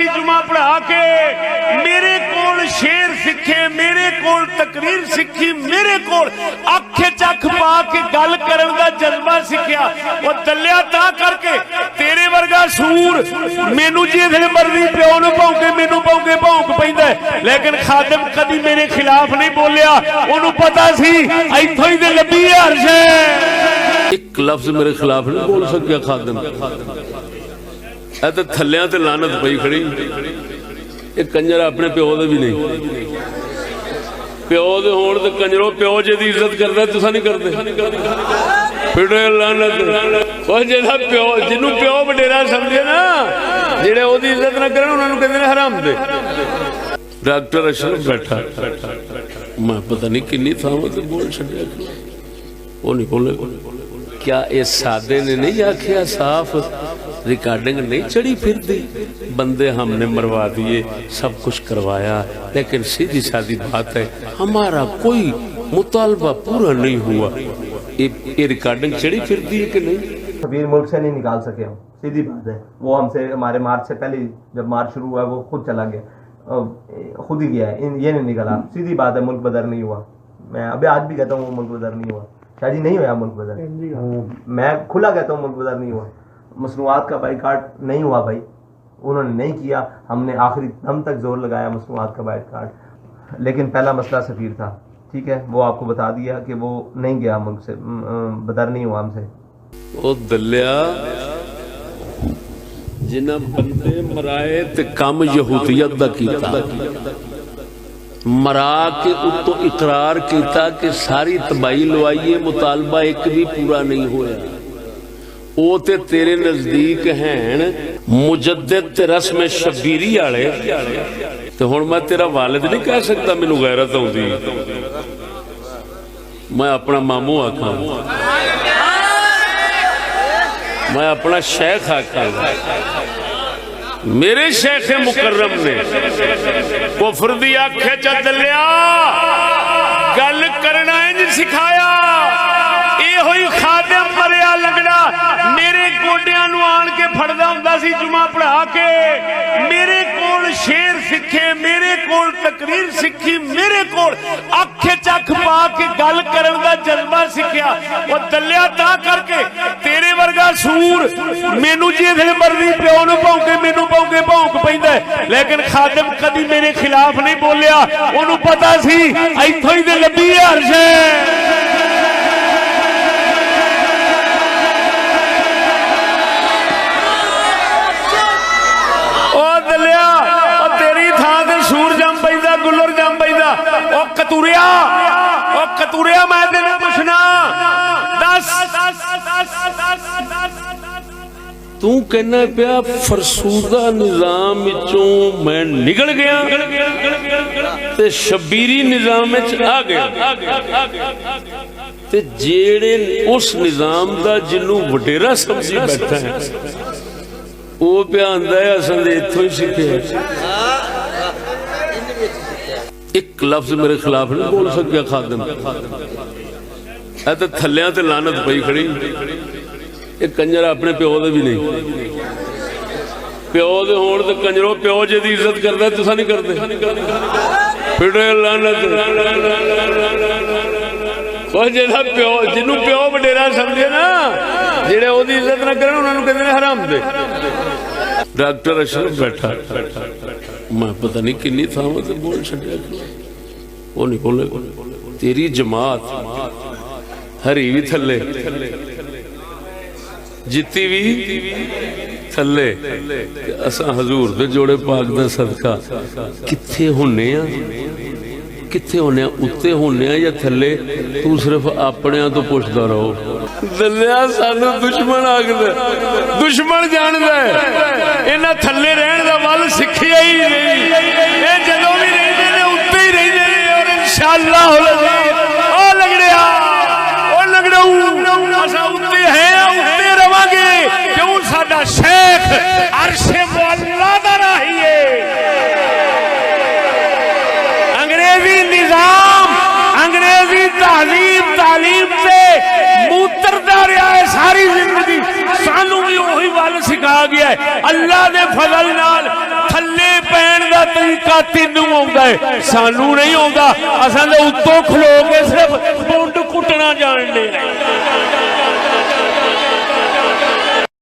सी जुमा पढ़ा के मेरे कोल शेर सीखे, मेरे कोल तकरीर सीखी, मेरे कोल अख चख पा के गल करन दा जज्बा सीखिया। वो दलिया ता करके तेरे वर्गा सूर मैनू जिस मर्जी प्यो नूं भौंके मैनू भौंके भौंक पैंदा, लेकिन खादिम कदी मेरे खिलाफ नहीं बोलिया। ओनू पता सी इथों ही ते लभी है अर्श। एक लफ्ज मेरे खिलाफ नहीं बोल सकिया खादिम। ए ते थल्लियां ते लानत पई खड़ी। एक कंजर अपने प्यो दे भी नहीं, प्यो दे होण ते कंजरो प्यो जिहदी इज्जत करदा तुसां नहीं करदे। फिर लानत ओ जिहदा प्यो जिन्नू प्यो वडेरा समझे ना, जेड़े ओदी इज्जत ना करन उन्हां नूं कहंदे ने हराम दे। डॉक्टर अशरफ बैठा, मैं पता नहीं किन्नी थावां ते बोल छड्डिया, वो नहीं बोले। क्या इस सादे ने नहीं आखिया साफ रिकॉर्डिंग नहीं चढ़ी फिर दी, बंदे हमने मरवा दिए, सब कुछ करवाया, लेकिन सीधी सादी बात है हमारा कोई मुतालबा पूरा नहीं हुआ। ये रिकॉर्डिंग चढ़ी फिर दी है कि नहीं? शबीर मुल्क से नहीं निकाल सके हम, सीधी बात है। वो हमसे हमारे मार्च से पहले जब मार्च शुरू हुआ वो खुद चला गया, खुद ही गया है, ये नहीं निकला। सीधी बात है, मुल्क बदर नहीं हुआ। मैं अभी आज भी कहता हूँ मुल्क बदर नहीं हुआ, शायद नहीं हुआ मुल्क बदर। मैं खुला कहता हूँ मुल्क बदर नहीं हुआ। मसनूआत का बाइकाट नहीं हुआ भाई, उन्होंने नहीं किया, हमने आखिरी दम तक जोर लगाया मसनूआत का बाइकाट। लेकिन पहला मसला सफ़ीर था, ठीक है, वो आपको बता दिया कि वो नहीं गया मुल्क से, बदर नहीं हुआ हमसे। ओ दलिया जिन्हां बंदे मराए ते कम यहूदियत दा कीता, मरा के उत्तों इकरार किया कि सारी तबाही लवाइए, मुतालबा एक भी पूरा नहीं होया। वो ते तेरे नजदीक हैं मुजद्दिद ते रस्म शबीरी वाले, तो हुण मैं तेरा वालिद नहीं कह सकता मैनू गैरत आउंदी, मैं अपना मामू आखा, मैं अपना शेख आखा। मेरे शेख मुकर्रम ने कुफर दी आखे च दलिया गल करना इंज सिखाया। इहो ही खादिम मरिया लगड़ा मेरे गोडियां नूं आण के फड़दा हुंदा सी जुमा पढ़ा के, मेरे कोल शेर सीखे, मेरे कोल तकरीर सीखी, मेरे कोल अख चख पा के गल करन दा जज्बा सीखिया। वो दलिया ता करके तेरे वर्गा सूर मैनू जिस मर्जी प्यो नूं भौंके मैनू भौंके भौंक पैंदा, लेकिन खादिम कदी मेरे खिलाफ नहीं बोलिया। ओनू पता सी इथों ही ते लभी है अर्श। गुलर जम पैदा ओ कतूरिया मैं तेन पुछना दस तू कहना पिया फरसूदा निजाम विचों मैं निकल गया ते शबीरी निजाम विच आ गया, ते जेड़े उस निजाम दा जिन्नू वडेरा समझी बैठा है वो पिया आंदा है असां दे इत्थों ही सीखे। एक लफ्ज मेरे खिलाफ नहीं बोल सकिया खादिम। ए ते थल्लियां ते लानत पई खड़ी। एक कंजर अपने प्यो दे भी नहीं, प्यो दे होण ते कंजरो प्यो जिहदी इज्जत करदा तुसां नहीं करदे। फिर लानत ओ जिहदा प्यो जिन्नू प्यो वडेरा समझे ना, जेड़े ओदी इज्जत ना करन उन्हां नूं कहंदे ने हराम दे। डॉक्टर अशरफ बैठा, मैं पता नहीं किन्नी थावां ते बोल छड्डिया, वो नहीं बोले। तेरी जमात हरी भी थल्ले, जित्ती भी थल्ले, असां हजूर दे जोड़े पाक दा सदका कित्थे होने आ, कित्थे होने आ, उत्ते होने आ या थल्ले? तू सिर्फ अपनियां तो पुछदा रहो। दलिया सानू दुश्मन आखदा, दुश्मन जानदा है इन्हां थल्ले रहण दा वल सिੱਖਿਆ ही नहीं। ये जदों भी रहिंदे ने उत्ते ही रहिंदे ने, और इंशाअल्लाह ओ लगड़िया ओ लगड़ाऊ असां उत्ते है, उत्ते रवांगे क्यों साडा शेख अर्शे मुअल्ला दा राही है। अंग्रेजी निजाम अंग्रेजी तहजीब तालीम से मूतरदा रहा है सारी जिंदगी, सानू भी वही वल सिखा गया है। अल्लाह दे फजल नाल ਥੱਲੇ ਪੈਣ ਦਾ ਤਰੀਕਾ ਤੈਨੂੰ ਆਉਂਦਾ ਹੈ, ਸਾਨੂੰ ਨਹੀਂ ਆਉਂਦਾ। ਅਸਾਂ ਦੇ ਉੱਤੋਂ ਖਲੋ ਕੇ ਸਿਰਫ ਬੁੰਡ ਕੁੱਟਣਾ ਜਾਣਦੇ।